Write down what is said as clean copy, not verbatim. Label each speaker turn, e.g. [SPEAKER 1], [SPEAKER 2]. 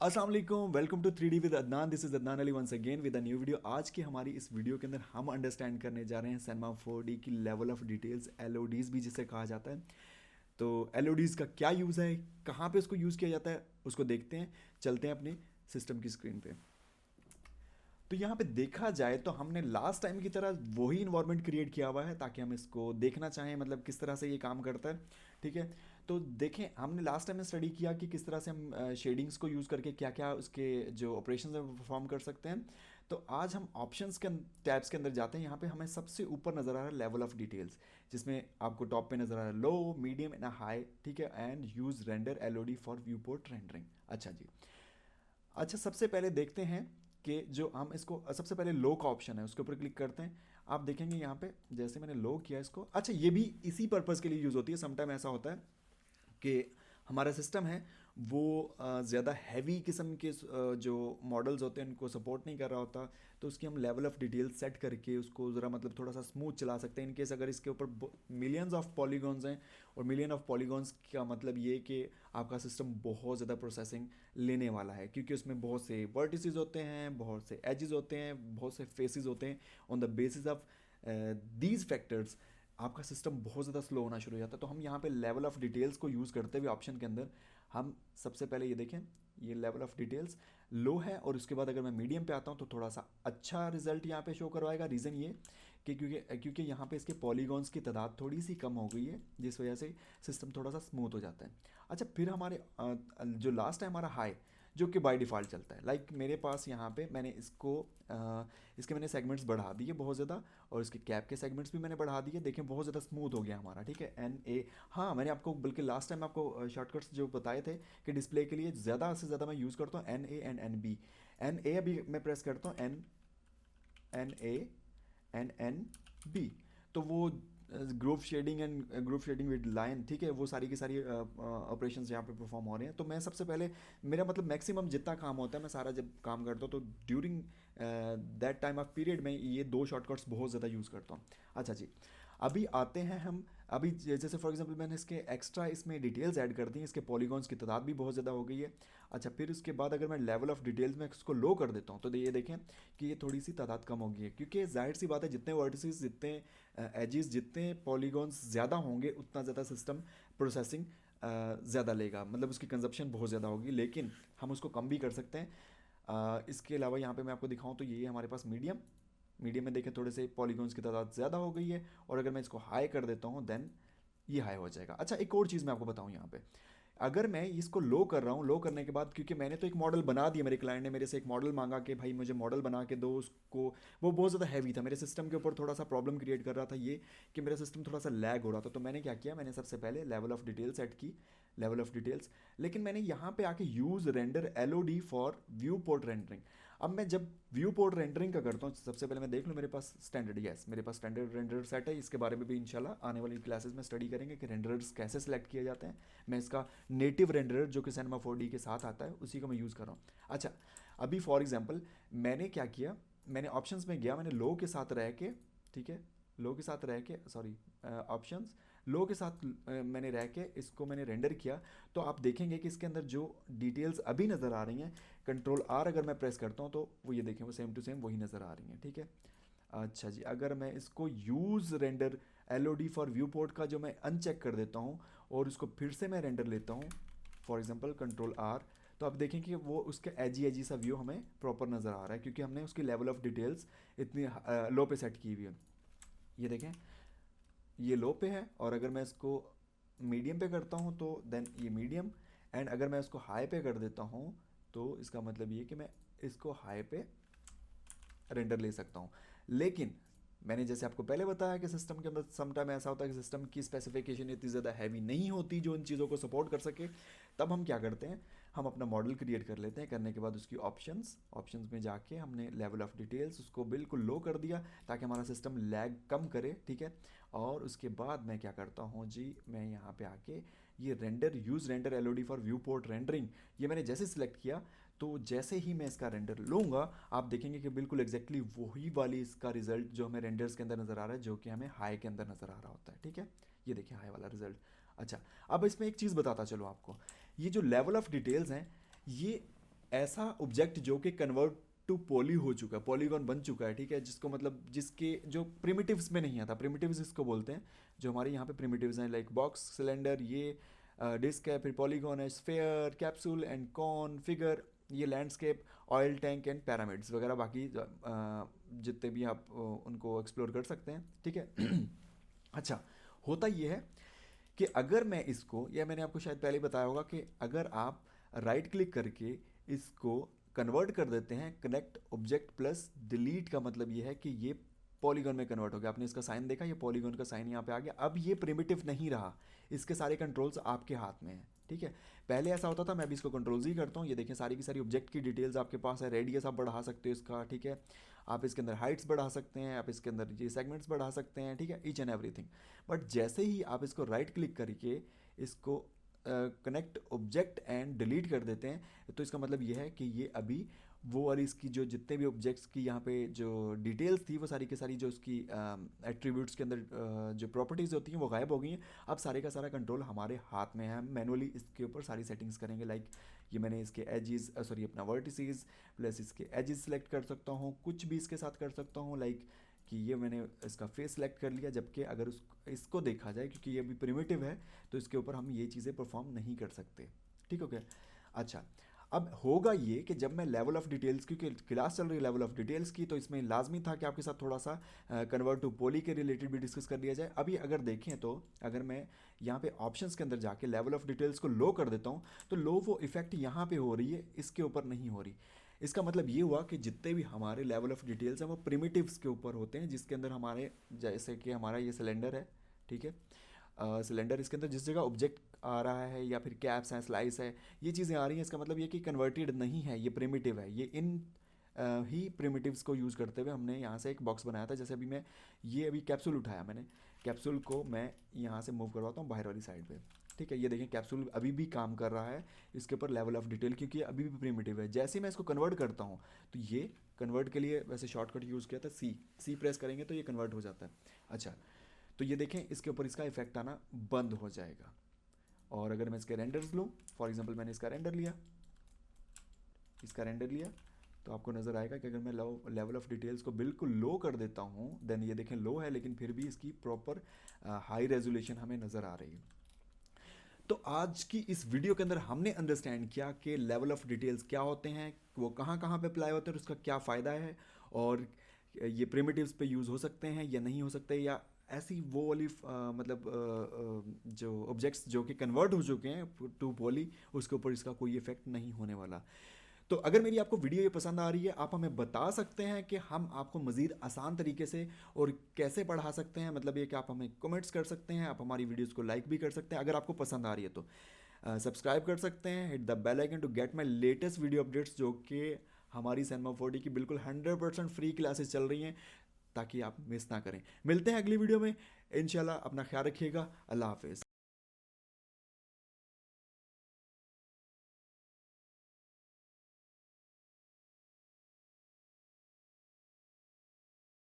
[SPEAKER 1] अस्सलाम वालेकुम, welcome to 3D with Adnan. This is Adnan Ali once again with a new video. आज की हमारी इस वीडियो के अंदर हम अंडरस्टैंड करने जा रहे हैं सिनेमा 4D की लेवल ऑफ डिटेल्स, एलओडीज भी जिसे कहा जाता है। तो एलओडीज का क्या यूज़ है, कहाँ पे उसको यूज़ किया जाता है, उसको देखते हैं। चलते हैं अपने सिस्टम की स्क्रीन पे। तो यहाँ पे देखा जाए तो हमने लास्ट टाइम की तरह वही इन्वायरमेंट क्रिएट किया हुआ है ताकि हम इसको देखना चाहें, मतलब किस तरह से ये काम करता है। ठीक है। तो देखें, हमने लास्ट टाइम में स्टडी किया कि किस तरह से हम शेडिंग्स को यूज़ करके क्या क्या उसके जो ऑपरेशन है वो परफॉर्म कर सकते हैं। तो आज हम ऑप्शंस के टैब्स के अंदर जाते हैं। यहाँ पे हमें सबसे ऊपर नज़र आ रहा है लेवल ऑफ डिटेल्स, जिसमें आपको टॉप पे नज़र आ रहा है लो, मीडियम एंड हाई। ठीक है। And use render Elodie for view port rendering. अच्छा जी। अच्छा, सबसे पहले देखते हैं कि जो हम इसको सबसे पहले लो का ऑप्शन है उसके ऊपर क्लिक करते हैं। आप देखेंगे यहाँ पे जैसे मैंने लो किया इसको। अच्छा, ये भी इसी पर्पज़ के लिए यूज़ होती है। समटाइम ऐसा होता है कि हमारा सिस्टम है वो ज़्यादा हैवी किस्म के जो मॉडल्स होते हैं उनको सपोर्ट नहीं कर रहा होता। तो उसकी हम लेवल ऑफ डिटेल सेट करके उसको ज़रा मतलब थोड़ा सा स्मूथ चला सकते हैं। इनकेस अगर इसके ऊपर मिलियंस ऑफ पॉलीगॉन्स हैं, और मिलियन ऑफ पॉलीगॉन्स का मतलब ये कि आपका सिस्टम बहुत ज़्यादा प्रोसेसिंग लेने वाला है, क्योंकि उसमें बहुत से वर्टिसेस होते हैं, बहुत से एजेस होते हैं, बहुत से फेसेस होते हैं। On the basis of these factors आपका सिस्टम बहुत ज़्यादा स्लो होना शुरू हो जाता है। तो हम यहाँ पे लेवल ऑफ डिटेल्स को यूज़ करते हुए ऑप्शन के अंदर हम सबसे पहले ये देखें, ये लेवल ऑफ डिटेल्स लो है, और उसके बाद अगर मैं मीडियम पे आता हूँ तो थोड़ा सा अच्छा रिजल्ट यहाँ पे शो करवाएगा। रीज़न ये कि क्योंकि यहाँ पे इसके पॉलीगॉन्स की तादाद थोड़ी सी कम हो गई है, जिस वजह से सिस्टम थोड़ा सा स्मूथ हो जाता है। अच्छा, फिर हमारे जो लास्ट है हमारा हाई, जो कि बाय डिफ़ॉल्ट चलता है। लाइक मेरे पास यहाँ पे मैंने इसके मैंने सेगमेंट्स बढ़ा दिए बहुत ज़्यादा, और इसके कैप के सेगमेंट्स भी मैंने बढ़ा दिए। देखें बहुत ज़्यादा स्मूथ हो गया हमारा। ठीक है। एन ए, हाँ मैंने आपको बल्कि लास्ट टाइम आपको शॉर्टकट्स जो बताए थे कि डिस्प्ले के लिए ज़्यादा से ज़्यादा मैं यूज़ करता हूँ N A and N B. N A अभी मैं प्रेस करता हूँ, N N A and N B. तो वो ग्रुप शेडिंग विद लाइन, ठीक है, वो सारी की सारी ऑपरेशंस यहाँ पे परफॉर्म हो रहे हैं। तो मैं सबसे पहले, मेरा मतलब मैक्सिमम जितना काम होता है मैं सारा जब काम करता हूँ तो during that time of period में ये दो शॉर्टकट्स बहुत ज़्यादा यूज़ करता हूँ। अच्छा जी। अभी आते हैं हम, अभी जैसे फॉर एग्जांपल मैंने इसके एक्स्ट्रा इसमें डिटेल्स ऐड कर दी हैं, इसके पॉलीगॉन्स की तादाद भी बहुत ज़्यादा हो गई है। अच्छा, फिर उसके बाद अगर मैं लेवल ऑफ डिटेल्स में इसको लो कर देता हूँ तो ये देखें कि ये थोड़ी सी तादाद कम हो गई है, क्योंकि जाहिर सी बात है जितने वर्टिसेस, जितने एजेस, जितने पॉलीगॉन्स ज़्यादा होंगे उतना ज़्यादा सिस्टम प्रोसेसिंग ज़्यादा लेगा, मतलब उसकी कंजप्शन बहुत ज़्यादा होगी। लेकिन हम उसको कम भी कर सकते हैं। इसके अलावा यहाँ पे मैं आपको दिखाऊँ तो ये हमारे पास मीडियम, मीडियम में देखें थोड़े से पॉलीगॉन्स की तादाद ज़्यादा हो गई है, और अगर मैं इसको हाई कर देता हूँ देन ये हाई हो जाएगा। अच्छा, एक और चीज़ मैं आपको बताऊँ यहाँ पे, अगर मैं इसको लो कर रहा हूँ, लो करने के बाद क्योंकि मैंने तो एक मॉडल बना दिया, मेरे क्लाइंट ने मेरे से एक मॉडल मांगा कि भाई मुझे मॉडल बना के दो उसको, वो बहुत ज़्यादा हैवी था, मेरे सिस्टम के ऊपर थोड़ा सा प्रॉब्लम क्रिएट कर रहा था ये कि मेरा सिस्टम थोड़ा सा लैग हो रहा था। तो मैंने क्या किया, मैंने सबसे पहले लेवल ऑफ डिटेल सेट की, लेवल ऑफ डिटेल्स। लेकिन मैंने यहाँ पे आके use render Elodie for view port rendering. अब मैं जब व्यू पोर्ट रेंडरिंग का करता हूँ, सबसे पहले मैं देख लूँ मेरे पास स्टैंडर्ड, यस मेरे पास स्टैंडर्ड रेंडर सेट है। इसके बारे में भी इंशाल्लाह आने वाली क्लासेस में स्टडी करेंगे कि रेंडर्स कैसे सिलेक्ट किए जाते हैं। मैं इसका नेटिव रेंडर जो कि सिनेमा 4D के साथ आता है उसी को मैं यूज़ कर रहा हूँ। अच्छा, अभी फॉर एग्जांपल मैंने क्या किया, मैंने ऑप्शंस में गया, मैंने लो के साथ रह के, ठीक है, लो के साथ रह के, सॉरी, ऑप्शंस लो के साथ मैंने रह के इसको मैंने रेंडर किया। तो आप देखेंगे कि इसके अंदर जो डिटेल्स अभी नज़र आ रही हैं, कंट्रोल आर अगर मैं प्रेस करता हूँ तो वो ये देखें वो सेम टू सेम वही नज़र आ रही हैं। ठीक है। अच्छा जी, अगर मैं इसको use render Elodie for view port का जो मैं अनचेक कर देता हूँ और उसको फिर से मैं रेंडर लेता हूँ, फॉर एग्जांपल कंट्रोल आर, तो आप देखें कि वो उसके एजी एजी सा व्यू हमें प्रॉपर नज़र आ रहा है, क्योंकि हमने उसकी लेवल ऑफ डिटेल्स इतनी लो पे सेट की हुई है। ये देखें ये लो पे है, और अगर मैं इसको मीडियम पे करता हूँ तो देन ये मीडियम, एंड अगर मैं इसको हाई पे कर देता हूँ तो इसका मतलब ये कि मैं इसको हाई पे रेंडर ले सकता हूँ। लेकिन मैंने जैसे आपको पहले बताया कि सिस्टम के अंदर समटाइम ऐसा होता है कि सिस्टम की स्पेसिफिकेशन इतनी ज़्यादा हैवी नहीं होती जो इन चीज़ों को सपोर्ट कर सके। तब हम क्या करते हैं, हम अपना मॉडल क्रिएट कर लेते हैं। करने के बाद उसकी ऑप्शंस में जाके हमने लेवल ऑफ डिटेल्स उसको बिल्कुल लो कर दिया ताकि हमारा सिस्टम लैग कम करे। ठीक है। और उसके बाद मैं क्या करता हूँ जी, मैं यहाँ पे आके ये render Elodie for view port rendering, ये मैंने जैसे सिलेक्ट किया तो जैसे ही मैं इसका रेंडर लूँगा आप देखेंगे कि बिल्कुल एग्जैक्टली वही वाली इसका रिजल्ट जो हमें रेंडर्स के अंदर नज़र आ रहा है, जो कि हमें हाई के अंदर नज़र आ रहा होता है। ठीक है। ये देखिए हाई वाला रिजल्ट। अच्छा, अब इसमें एक चीज़ बताता चलो आपको, ये जो लेवल ऑफ डिटेल्स हैं ये ऐसा ऑब्जेक्ट जो कि कन्वर्ट टू पॉली हो चुका है, पॉलीगॉन बन चुका है, ठीक है, जिसको मतलब जिसके जो प्रिमिटिव्स में नहीं आता, प्रिमिटिव्स इसको बोलते हैं, जो हमारे यहाँ पे प्रिमिटिव्स हैं लाइक बॉक्स, सिलेंडर, ये डिस्क है, फिर पॉलीगॉन है, sphere, capsule and cone, figure, ये landscape, oil tank and pyramids वगैरह, बाकी जितने भी आप उनको एक्सप्लोर कर सकते हैं, ठीक है। अच्छा, होता ये है कि अगर मैं इसको, या मैंने आपको शायद पहले ही बताया होगा कि अगर आप राइट क्लिक करके इसको कन्वर्ट कर देते हैं, कनेक्ट ऑब्जेक्ट प्लस डिलीट का मतलब ये है कि ये पॉलीगॉन में कन्वर्ट हो गया। आपने इसका साइन देखा, ये पॉलीगॉन का साइन यहाँ पे आ गया। अब ये प्रिमिटिव नहीं रहा, इसके सारे कंट्रोल्स आपके हाथ में हैं, ठीक है। पहले ऐसा होता था, मैं भी इसको कंट्रोल्स ही करता हूँ। ये देखें सारी की सारी ऑब्जेक्ट की डिटेल्स आपके पास है, रेडियस आप बढ़ा सकते हो इसका, ठीक है, आप इसके अंदर हाइट्स बढ़ा सकते हैं, आप इसके अंदर ये सेगमेंट्स बढ़ा सकते हैं, ठीक है, ईच एंड एवरीथिंग। बट जैसे ही आप इसको राइट क्लिक करके इसको कनेक्ट ऑब्जेक्ट एंड डिलीट कर देते हैं, तो इसका मतलब ये है कि ये अभी वो वाली इसकी जो जितने भी ऑब्जेक्ट्स की यहाँ पे जो डिटेल्स थी, वो सारी की सारी जो उसकी एट्रीब्यूट्स के अंदर जो प्रॉपर्टीज़ होती हैं वो गायब हो गई हैं। अब सारे का सारा कंट्रोल हमारे हाथ में है, हम मैनुअली इसके ऊपर सारी सेटिंग्स करेंगे। लाइक ये मैंने इसके एजेस, सॉरी अपना वर्टिसेस प्लस इसके एजेस सेलेक्ट कर सकता हूँ, कुछ भी इसके साथ कर सकता हूँ, लाइक कि ये मैंने इसका फेस सेलेक्ट कर लिया। जबकि अगर इसको देखा जाए, क्योंकि ये अभी प्रिमिटिव है, तो इसके ऊपर हम ये चीज़ें परफॉर्म नहीं कर सकते, ठीक हो गया। अच्छा, अब होगा ये कि जब मैं लेवल ऑफ डिटेल्स, क्योंकि क्लास चल रही है लेवल ऑफ डिटेल्स की, तो इसमें लाजमी था कि आपके साथ थोड़ा सा कन्वर्ट टू पॉली के रिलेटेड भी डिस्कस कर लिया जाए। अभी अगर देखें तो अगर मैं यहाँ पे ऑप्शंस के अंदर जाके लेवल ऑफ डिटेल्स को लो कर देता हूँ, तो लो वो इफेक्ट यहाँ पे हो रही है, इसके ऊपर नहीं हो रही। इसका मतलब ये हुआ कि जितने भी हमारे लेवल ऑफ डिटेल्स हैं वो प्रिमिटिव्स के ऊपर होते हैं, जिसके अंदर हमारे, जैसे कि हमारा ये सिलेंडर है, ठीक है, सिलेंडर, इसके अंदर जिस जगह ऑब्जेक्ट आ रहा है या फिर कैप्स हैं, स्लाइस है, ये चीज़ें आ रही हैं, इसका मतलब ये कि कन्वर्टेड नहीं है, ये प्रिमिटिव है। ये इन ही प्रिमिटिव्स को यूज़ करते हुए हमने यहाँ से एक बॉक्स बनाया था। जैसे अभी मैं ये अभी कैप्सूल उठाया, मैंने कैप्सूल को मैं यहाँ से मूव करवाता हूँ बाहर वाली साइड पे, ठीक है। ये देखें कैप्सूल अभी भी काम कर रहा है, इसके ऊपर लेवल ऑफ डिटेल, क्योंकि ये अभी भी प्रिमिटिव है। जैसे ही मैं इसको कन्वर्ट करता हूँ, तो ये कन्वर्ट के लिए वैसे शॉर्टकट यूज़ किया था, सी प्रेस करेंगे तो ये कन्वर्ट हो जाता है। अच्छा, तो ये देखें इसके ऊपर इसका इफेक्ट आना बंद हो जाएगा। और अगर मैं इसके रेंडर्स लूँ, फॉर एग्जांपल मैंने इसका रेंडर लिया, तो आपको नज़र आएगा कि अगर मैं लेवल ऑफ डिटेल्स को बिल्कुल लो कर देता हूँ, देन ये देखें लो है, लेकिन फिर भी इसकी प्रॉपर हाई रेजोल्यूशन हमें नज़र आ रही है। तो आज की इस वीडियो के अंदर हमने अंडरस्टैंड किया कि लेवल ऑफ डिटेल्स क्या होते हैं, वो कहाँ कहाँ पे अप्लाई होते हैं और उसका क्या फ़ायदा है, और ये प्रिमिटिव्स पे यूज़ हो सकते हैं या नहीं हो सकते, या ऐसी वो वाली मतलब जो ऑब्जेक्ट्स जो कि कन्वर्ट हो चुके हैं टू पॉली, उसके ऊपर इसका कोई इफेक्ट नहीं होने वाला। तो अगर मेरी आपको वीडियो ये पसंद आ रही है, आप हमें बता सकते हैं कि हम आपको मज़ीद आसान तरीके से और कैसे पढ़ा सकते हैं। मतलब ये कि आप हमें कमेंट्स कर सकते हैं, आप हमारी वीडियोस को लाइक भी कर सकते हैं। अगर आपको पसंद आ रही है तो सब्सक्राइब कर सकते हैं, hit the bell icon to get my latest video updates, जो कि हमारी सिनेमा 4D की बिल्कुल 100% फ्री क्लासेस चल रही हैं, ताकि आप मिस ना करें। मिलते हैं अगली वीडियो में इंशाल्लाह। अपना ख्याल रखिएगा। अल्लाह हाफिज़।